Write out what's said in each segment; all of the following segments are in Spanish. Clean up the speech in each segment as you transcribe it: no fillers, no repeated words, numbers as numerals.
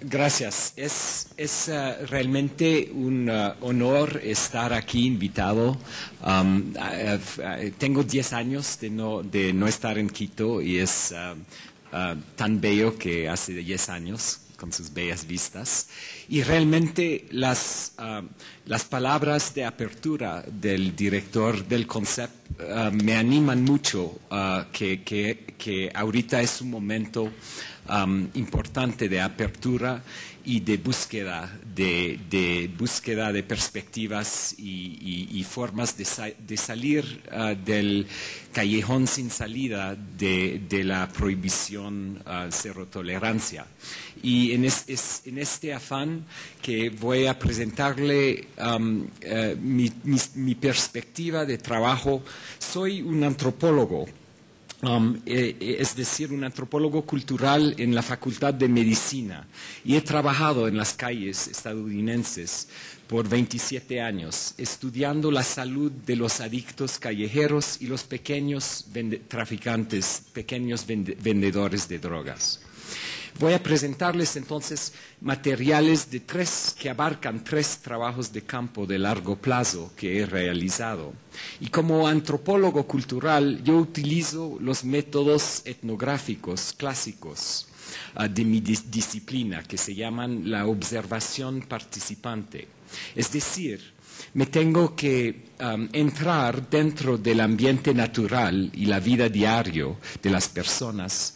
Gracias. Es realmente un honor estar aquí invitado. Tengo 10 años de no estar en Quito y es tan bello que hace 10 años con sus bellas vistas. Y realmente las palabras de apertura del director del concept me animan mucho, que ahorita es un momento importante de apertura y de búsqueda de perspectivas y formas de salir del callejón sin salida de la prohibición cero tolerancia. Y en este afán que voy a presentarle mi perspectiva de trabajo, soy un antropólogo. Es decir, un antropólogo cultural en la Facultad de Medicina, y he trabajado en las calles estadounidenses por 27 años, estudiando la salud de los adictos callejeros y los pequeños traficantes, pequeños vendedores de drogas. Voy a presentarles entonces materiales que abarcan 3 trabajos de campo de largo plazo que he realizado. Y como antropólogo cultural, yo utilizo los métodos etnográficos clásicos de mi disciplina, que se llaman la observación participante. Es decir, me tengo que entrar dentro del ambiente natural y la vida diaria de las personas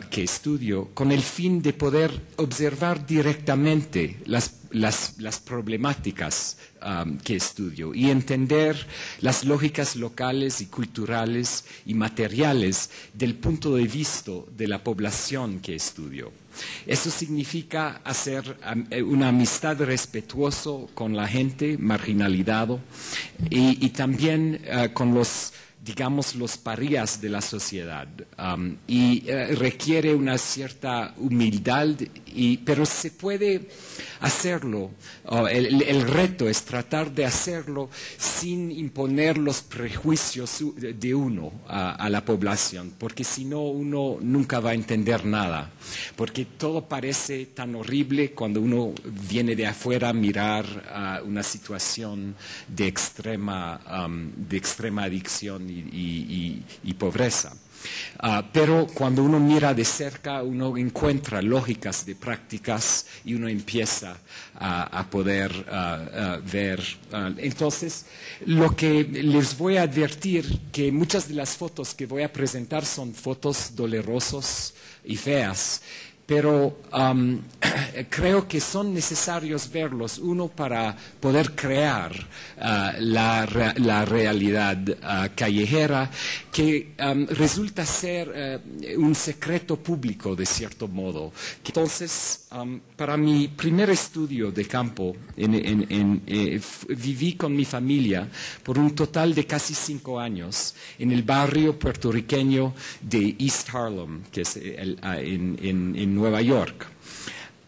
que estudio, con el fin de poder observar directamente las problemáticas que estudio y entender las lógicas locales y culturales y materiales del punto de vista de la población que estudio. Eso significa hacer una amistad respetuosa con la gente marginalizada y también con los parías de la sociedad, requiere una cierta humildad, pero se puede hacerlo. El reto es tratar de hacerlo sin imponer los prejuicios de uno a la población, porque si no, uno nunca va a entender nada, porque todo parece tan horrible cuando uno viene de afuera a mirar una situación de extrema adicción y pobreza. Pero cuando uno mira de cerca, uno encuentra lógicas de prácticas y uno empieza a poder ver. Entonces, lo que les voy a advertir, que muchas de las fotos que voy a presentar son fotos dolorosas y feas, pero creo que son necesarios verlos, uno, para poder crear la realidad callejera, que resulta ser un secreto público de cierto modo. Entonces, para mi primer estudio de campo, viví con mi familia por un total de casi 5 años en el barrio puertorriqueño de East Harlem, que es en Nueva York.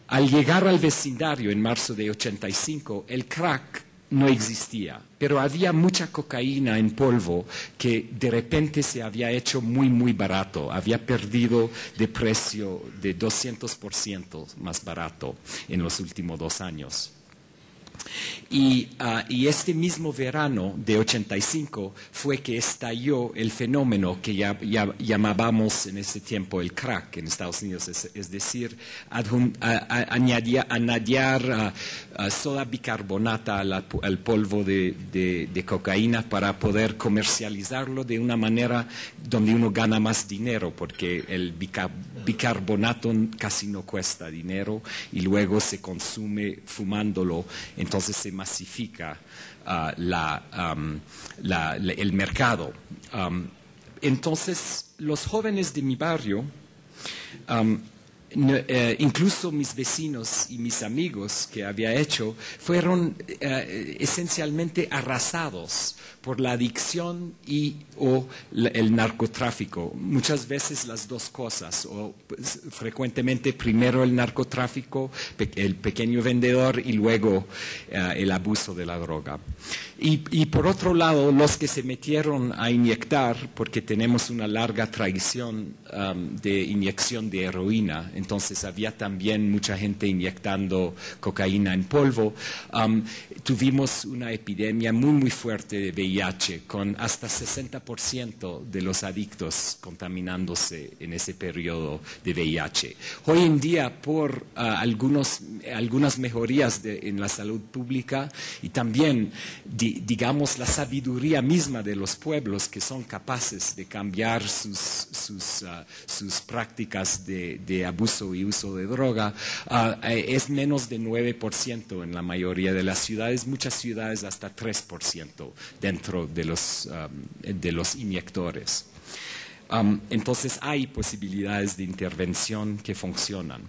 Al llegar al vecindario en marzo de 85, el crack no existía, pero había mucha cocaína en polvo que de repente se había hecho muy, muy barato. Había perdido de precio de 200% más barato en los últimos 2 años. Y este mismo verano de 85 fue que estalló el fenómeno que ya llamábamos en ese tiempo el crack en Estados Unidos, es decir, añadir soda bicarbonata al polvo de cocaína para poder comercializarlo de una manera donde uno gana más dinero, porque el bicarbonato casi no cuesta dinero y luego se consume fumándolo. Entonces se masifica el mercado. Entonces, los jóvenes de mi barrio, incluso mis vecinos y mis amigos que había hecho, fueron esencialmente arrasados por la adicción o el narcotráfico. Muchas veces las dos cosas, o frecuentemente primero el narcotráfico, el pequeño vendedor, y luego el abuso de la droga. Y por otro lado, los que se metieron a inyectar, porque tenemos una larga tradición de inyección de heroína entonces había también mucha gente inyectando cocaína en polvo. Tuvimos una epidemia muy fuerte de VIH, con hasta 60% de los adictos contaminándose en ese periodo de VIH. Hoy en día, por algunas mejorías en la salud pública y también, digamos, la sabiduría misma de los pueblos que son capaces de cambiar sus prácticas de abuso y uso de droga, es menos de 9% en la mayoría de las ciudades, muchas ciudades hasta 3% dentro de los inyectores. Entonces hay posibilidades de intervención que funcionan.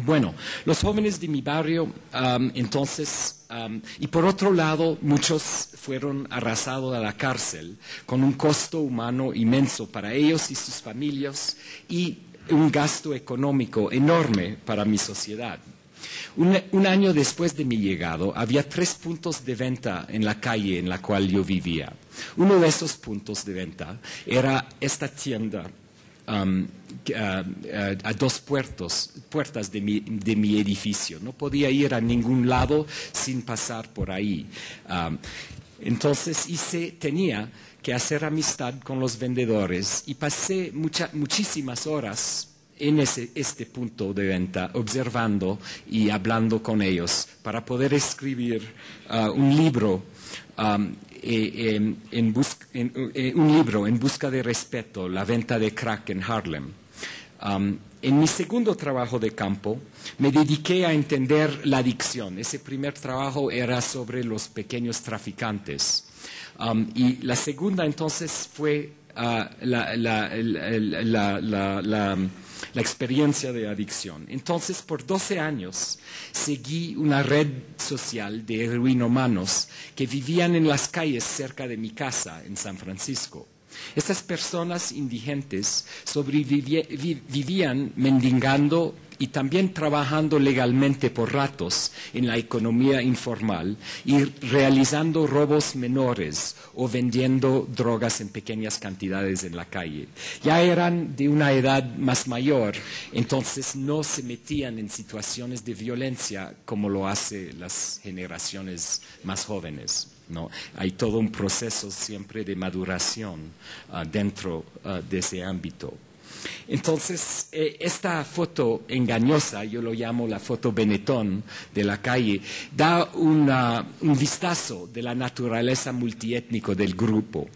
Bueno, los jóvenes de mi barrio, entonces, y por otro lado, muchos fueron arrasados a la cárcel con un costo humano inmenso para ellos y sus familias y un gasto económico enorme para mi sociedad. Un año después de mi llegada, había 3 puntos de venta en la calle en la cual yo vivía. Uno de esos puntos de venta era esta tienda a 2 puertas de mi edificio. No podía ir a ningún lado sin pasar por ahí. Entonces tenía que hacer amistad con los vendedores y pasé muchísimas horas en este punto de venta, observando y hablando con ellos para poder escribir un libro en busca de respeto, la venta de crack en Harlem. En mi segundo trabajo de campo, me dediqué a entender la adicción. Ese primer trabajo era sobre los pequeños traficantes. Y la segunda, entonces, fue la experiencia de adicción. Entonces, por 12 años, seguí una red social de heroinómanos que vivían en las calles cerca de mi casa en San Francisco. Estas personas indigentes vivían mendigando y también trabajando legalmente por ratos en la economía informal y realizando robos menores o vendiendo drogas en pequeñas cantidades en la calle. Ya eran de una edad más mayor, entonces no se metían en situaciones de violencia como lo hacen las generaciones más jóvenes, ¿no? Hay todo un proceso siempre de maduración dentro de ese ámbito. Entonces, esta foto engañosa, yo lo llamo la foto Benetton de la calle, da un vistazo de la naturaleza multiétnico del grupo,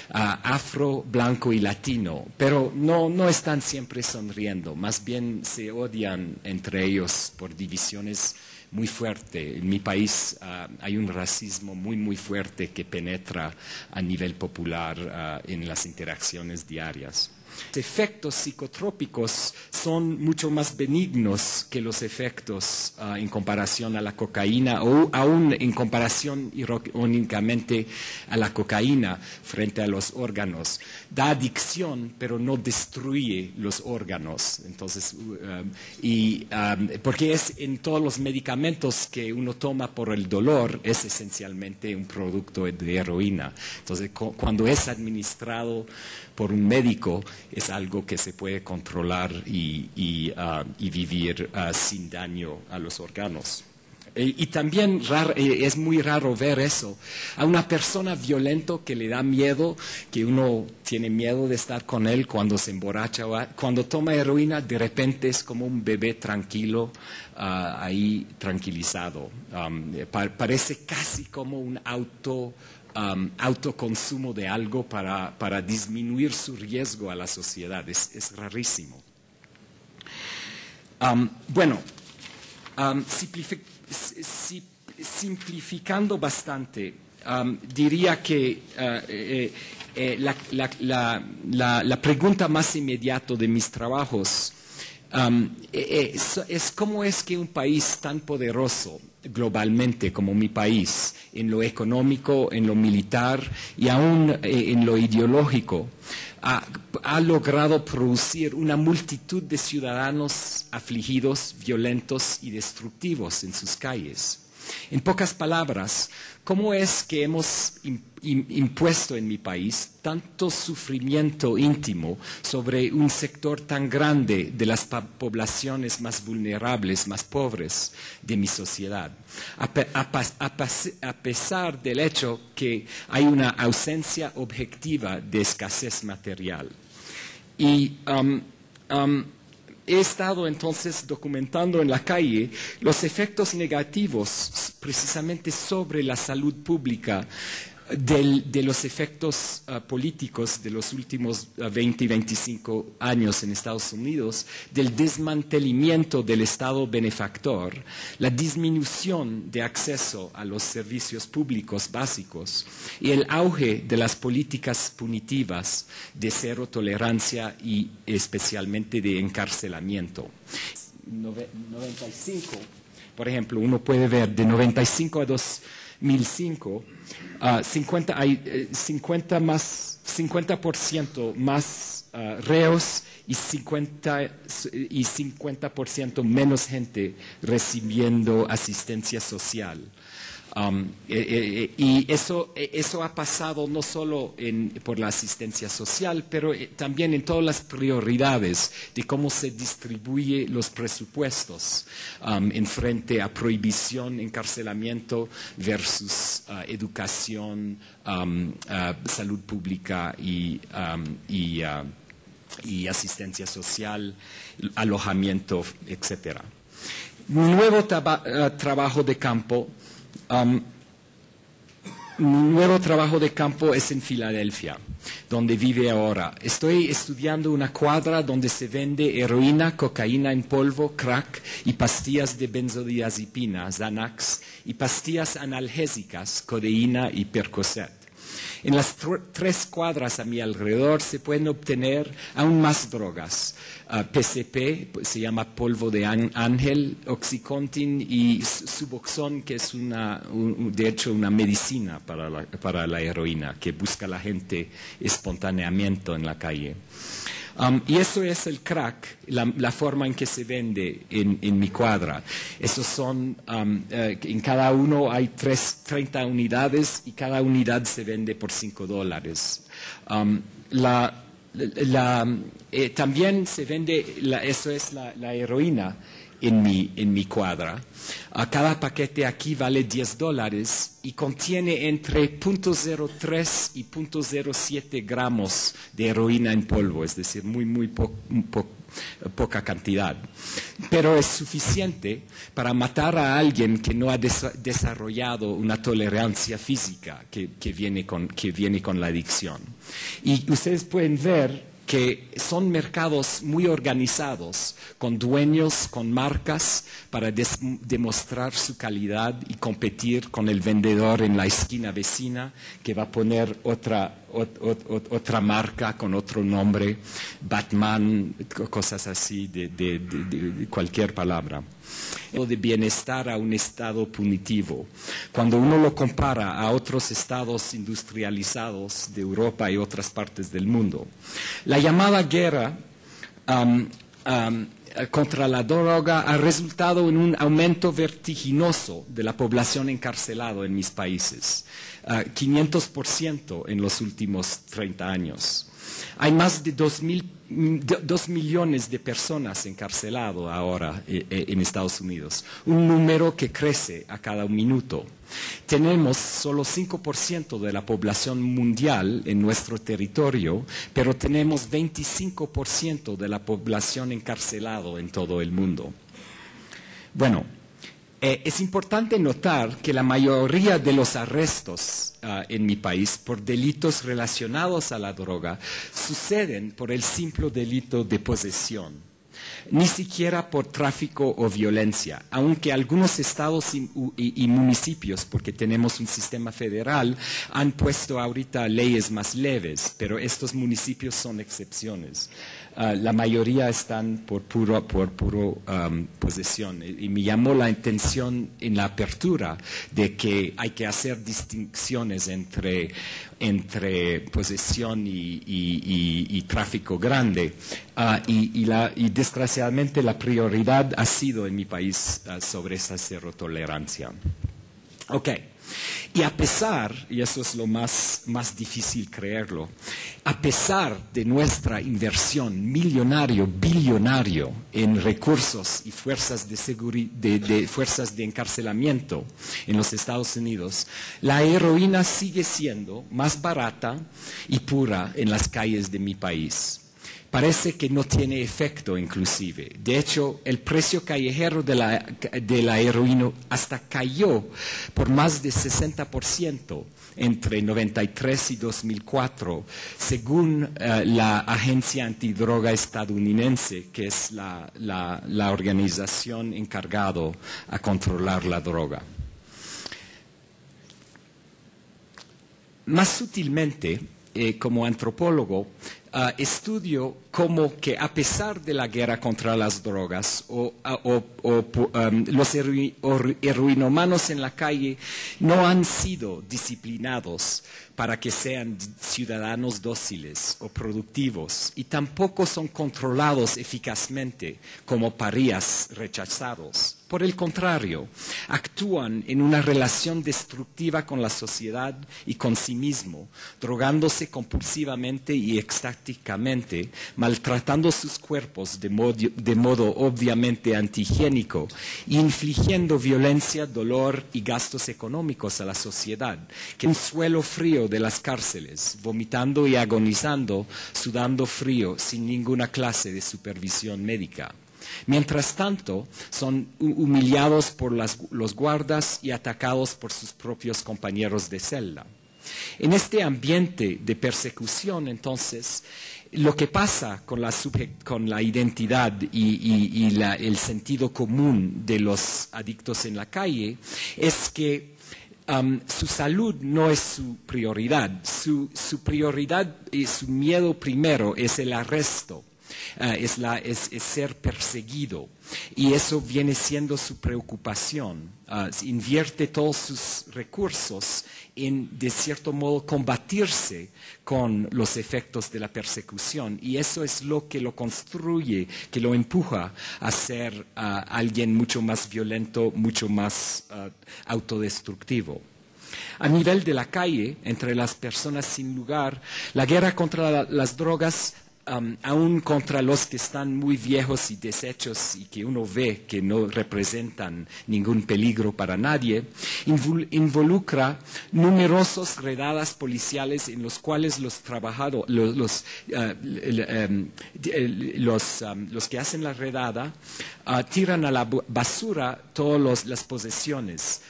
afro, blanco y latino, pero no están siempre sonriendo, más bien se odian entre ellos por divisiones muy fuerte. En mi país hay un racismo muy fuerte que penetra a nivel popular en las interacciones diarias. Los efectos psicotrópicos son mucho más benignos que los efectos en comparación a la cocaína o aún en comparación irónicamente a la cocaína frente a los órganos. Da adicción, pero no destruye los órganos. Entonces, porque es en todos los medicamentos que uno toma por el dolor, es esencialmente un producto de heroína. Entonces, cuando es administrado por un médico, es algo que se puede controlar y vivir sin daño a los órganos. Y también es muy raro ver eso. A una persona violenta que le da miedo, que uno tiene miedo de estar con él cuando se emborracha, cuando toma heroína, de repente es como un bebé tranquilo, ahí tranquilizado. Parece casi como un autoconsumo de algo para disminuir su riesgo a la sociedad. Es rarísimo. Simplificando bastante, diría que la pregunta más inmediata de mis trabajos es cómo es que un país tan poderoso globalmente como mi país, en lo económico, en lo militar y aún en lo ideológico, ha logrado producir una multitud de ciudadanos afligidos, violentos y destructivos en sus calles. En pocas palabras, ¿cómo es que hemos impuesto en mi país tanto sufrimiento íntimo sobre un sector tan grande de las poblaciones más vulnerables, más pobres de mi sociedad? A pesar del hecho que hay una ausencia objetiva de escasez material. Y he estado entonces documentando en la calle los efectos negativos precisamente sobre la salud pública de los efectos políticos de los últimos 20 y 25 años en Estados Unidos, del desmantelamiento del Estado benefactor, la disminución de acceso a los servicios públicos básicos y el auge de las políticas punitivas de cero tolerancia y especialmente de encarcelamiento. 95, por ejemplo, uno puede ver de 95 a 2005, 50% más reos y 50% menos gente recibiendo asistencia social. Y eso ha pasado no solo por la asistencia social, pero también en todas las prioridades de cómo se distribuyen los presupuestos en frente a prohibición, encarcelamiento versus educación, salud pública y asistencia social, alojamiento, etc. Un nuevo trabajo de campo. Mi nuevo trabajo de campo es en Filadelfia, donde vive ahora. Estoy estudiando una cuadra donde se vende heroína, cocaína en polvo, crack y pastillas de benzodiazepina, Xanax, y pastillas analgésicas, codeína y Percocet. En las 3 cuadras a mi alrededor se pueden obtener aún más drogas. PCP, se llama polvo de ángel, Oxycontin y Suboxone, que es de hecho una medicina para la heroína, que busca la gente espontáneamente en la calle. Y eso es el crack, la forma en que se vende en mi cuadra. Esos son, en cada uno hay 30 unidades y cada unidad se vende por $5. También se vende, eso es la heroína en mi cuadra. Cada paquete aquí vale $10 y contiene entre 0.03 y 0.07 gramos de heroína en polvo, es decir, muy poca cantidad. Pero es suficiente para matar a alguien que no ha desarrollado una tolerancia física que viene con la adicción. Y ustedes pueden ver que son mercados muy organizados, con dueños, con marcas, para demostrar su calidad y competir con el vendedor en la esquina vecina, que va a poner otra marca con otro nombre, Batman, cosas así, de cualquier palabra. De bienestar a un estado punitivo. Cuando uno lo compara a otros estados industrializados de Europa y otras partes del mundo. La llamada guerra contra la droga ha resultado en un aumento vertiginoso de la población encarcelada en mis países, 500% en los últimos 30 años. Hay más de 2 millones de personas encarceladas ahora en Estados Unidos, un número que crece a cada minuto. Tenemos solo 5% de la población mundial en nuestro territorio, pero tenemos 25% de la población encarcelada en todo el mundo. Bueno, es importante notar que la mayoría de los arrestos en mi país por delitos relacionados a la droga suceden por el simple delito de posesión, ni siquiera por tráfico o violencia, aunque algunos estados y municipios, porque tenemos un sistema federal, han puesto ahorita leyes más leves, pero estos municipios son excepciones. La mayoría están por puro posesión. Y me llamó la atención en la apertura de que hay que hacer distinciones entre posesión y tráfico grande. Y desgraciadamente la prioridad ha sido en mi país sobre esa cero tolerancia. Ok. Y a pesar, y eso es lo más difícil creerlo, a pesar de nuestra inversión millonario, billonario en recursos y fuerzas de fuerzas de encarcelamiento en los Estados Unidos, la heroína sigue siendo más barata y pura en las calles de mi país. Parece que no tiene efecto inclusive. De hecho, el precio callejero de la heroína hasta cayó por más de 60% entre 93 y 2004, según la agencia antidroga estadounidense, que es la organización encargada a controlar la droga. Más sutilmente, como antropólogo, estudio cómo que a pesar de la guerra contra las drogas los heroinómanos en la calle no han sido disciplinados para que sean ciudadanos dóciles o productivos y tampoco son controlados eficazmente como parías rechazados. Por el contrario, actúan en una relación destructiva con la sociedad y con sí mismo, drogándose compulsivamente y extáticamente, maltratando sus cuerpos de modo obviamente antihigiénico, infligiendo violencia, dolor y gastos económicos a la sociedad, que en un suelo frío de las cárceles, vomitando y agonizando, sudando frío, sin ninguna clase de supervisión médica. Mientras tanto, son humillados por los guardas y atacados por sus propios compañeros de celda. En este ambiente de persecución, entonces, lo que pasa con la identidad y el sentido común de los adictos en la calle es que su salud no es su prioridad. Su prioridad y su miedo primero es el arresto. Es ser perseguido y eso viene siendo su preocupación. Invierte todos sus recursos en, de cierto modo, combatirse con los efectos de la persecución y eso es lo que lo construye, que lo empuja a ser alguien mucho más violento, mucho más autodestructivo. A nivel de la calle, entre las personas sin lugar, la guerra contra las drogas aún contra los que están muy viejos y deshechos y que uno ve que no representan ningún peligro para nadie, involucra numerosas redadas policiales en los cuales los que hacen la redada tiran a la basura todas las posesiones,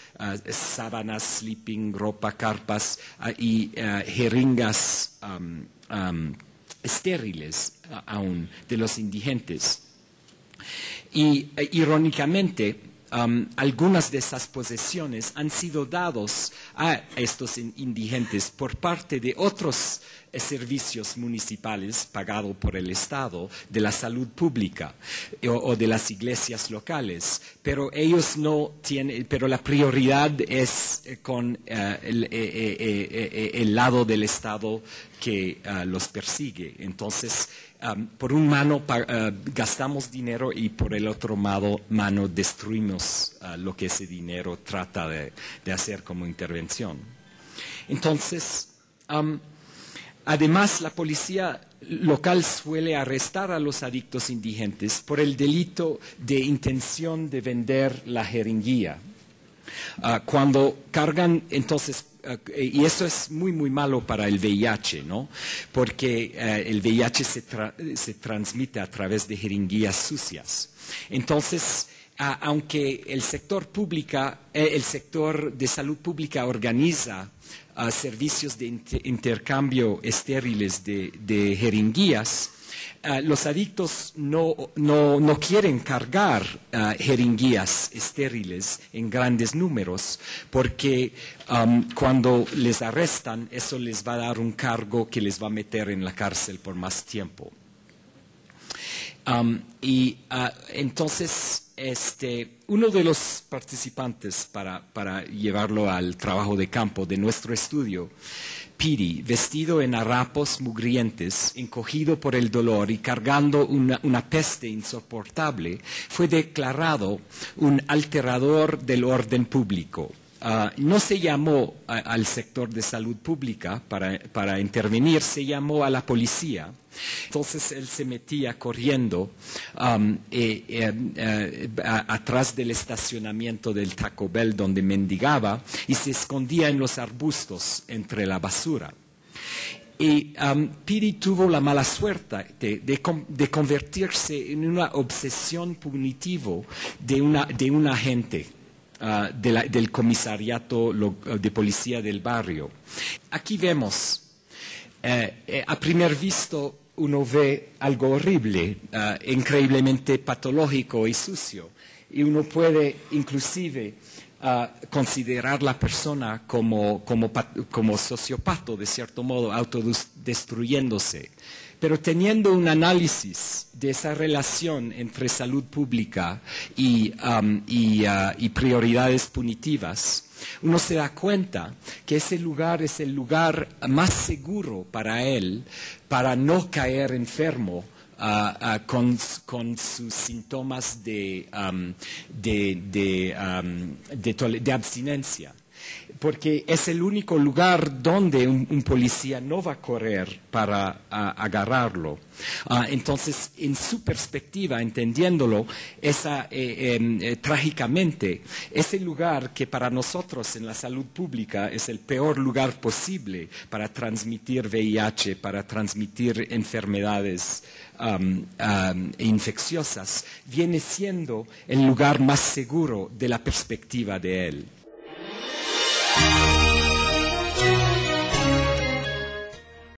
sábanas, sleeping, ropa, carpas y jeringas estériles aún de los indigentes. Y irónicamente, algunas de esas posesiones han sido dados a estos indigentes por parte de otros servicios municipales pagados por el Estado, de la salud pública o de las iglesias locales, pero ellos no tienen, pero la prioridad es con el lado del Estado que los persigue. Entonces, por un mano gastamos dinero y por el otro mano destruimos lo que ese dinero trata de hacer como intervención. Entonces, además, la policía local suele arrestar a los adictos indigentes por el delito de intención de vender la jeringuilla. Cuando cargan, entonces, y eso es muy, muy malo para el VIH, ¿no? Porque el VIH se transmite a través de jeringuillas sucias. Entonces, aunque el sector de salud pública organiza servicios de intercambio estériles de jeringuillas, los adictos no quieren cargar jeringuillas estériles en grandes números porque cuando les arrestan eso les va a dar un cargo que les va a meter en la cárcel por más tiempo. Entonces, uno de los participantes para llevarlo al trabajo de campo de nuestro estudio, Piri, vestido en harapos mugrientes, encogido por el dolor y cargando una peste insoportable, fue declarado un alterador del orden público. no se llamó al sector de salud pública para intervenir, se llamó a la policía. Entonces él se metía corriendo atrás del estacionamiento del Taco Bell donde mendigaba y se escondía en los arbustos entre la basura. Y Piri tuvo la mala suerte de convertirse en una obsesión punitiva de un agente del comisariato de policía del barrio. Aquí vemos, a primer visto, uno ve algo horrible, increíblemente patológico y sucio, y uno puede inclusive considerar la persona como sociópata, de cierto modo, autodestruyéndose. Pero teniendo un análisis de esa relación entre salud pública y prioridades punitivas, uno se da cuenta que ese lugar es el lugar más seguro para él, para no caer enfermo con sus síntomas de abstinencia. Porque es el único lugar donde un policía no va a correr para agarrarlo. Entonces, en su perspectiva, entendiéndolo, trágicamente, ese lugar que para nosotros en la salud pública es el peor lugar posible para transmitir VIH, para transmitir enfermedades infecciosas, viene siendo el lugar más seguro de la perspectiva de él.